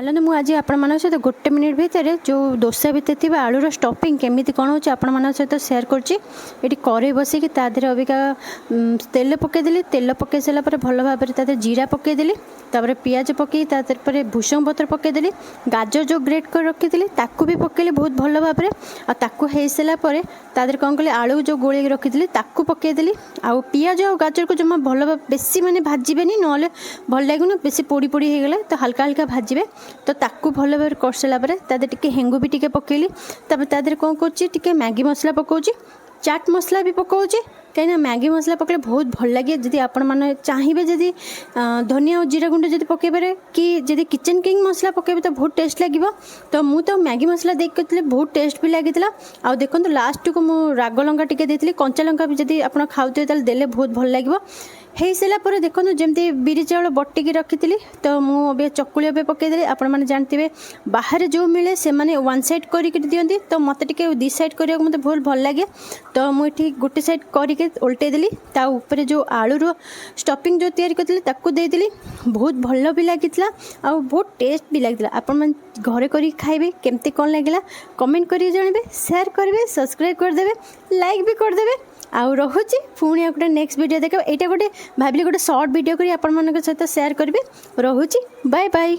चलो मुझे आज आपण सहित गोटे मिनिट भितर जो डोसा भितर थी आलूर स्टफिंग केमी कौन हो आपण सहित सेयार कर कड़े बसिकी तादेह अबिका तेल पकईदेली तेल पकई सारापर भल भाव में जीरा पकईदेली तापर पियाज पकई तापर भूसंग पत्र पकईदेली गाजर जो ग्रेट कर रखी ताकू भी पकईली बहुत भल भाव में आकू हो सारापर तादेह कौन कली आलू जो गोल रखी ताकू पकईदेली आउ पियाज और गाजर को जमा भल बेसी माने भाजबेनी ना भल लगुन बेसी पोड़ी पोड़ी हो गला तो हल्का हल्का भाजबे तो ताकू भल भाव कर सारापर तादेह हेंगू भी टिके पकईली तापर तादेह कौन कर मैगी मसला पकाउची चाट मसला भी पकाउची कहीं मैगी मसला पकड़े बहुत भल लगे जदि आपण मैंने चाहिए जदि धनिया और जीरा गुंड जब पकईबारे कि जदि किचन किंग मसला पकईबे तो बहुत टेस्ट लगे तो मु तो मैगी मसला देख कर बहुत टेस्ट भी लगी आ देखो लास्ट को मुझ राग लंका टी देती कंचा लंका भी जदि आप खाऊे देले बहुत भल लगे हो सारापर देखो जमी बिरी चाउल बटिकी रखी तो मुझे चकुली पकईदेली आपण मैंने जानते बाहर जो मिले से मैंने वन साइड करके दिखती तो मत टे दी साइड करने को मतलब बहुत भल लगे तो मुझे गोटे साइड करके उल्टेदेली ता ऊपर जो आलूर स्टफिंग जो तैयारी करती देदेली बहुत भल भी लगी आ बहुत टेस्ट भी लगी आपण घरे कर खाइबे केमती कौन लगे कमेंट करिए जानबे शेयर करेंगे सब्सक्राइब करदे लाइक भी करदे आउ रोचे पुणी गोटे नेक्स्ट वीडियो देख यहाँ गोटे भाविली गोटे सर्ट वीडियो कर सहित शेयर करेंगे रोचे बाय बाय।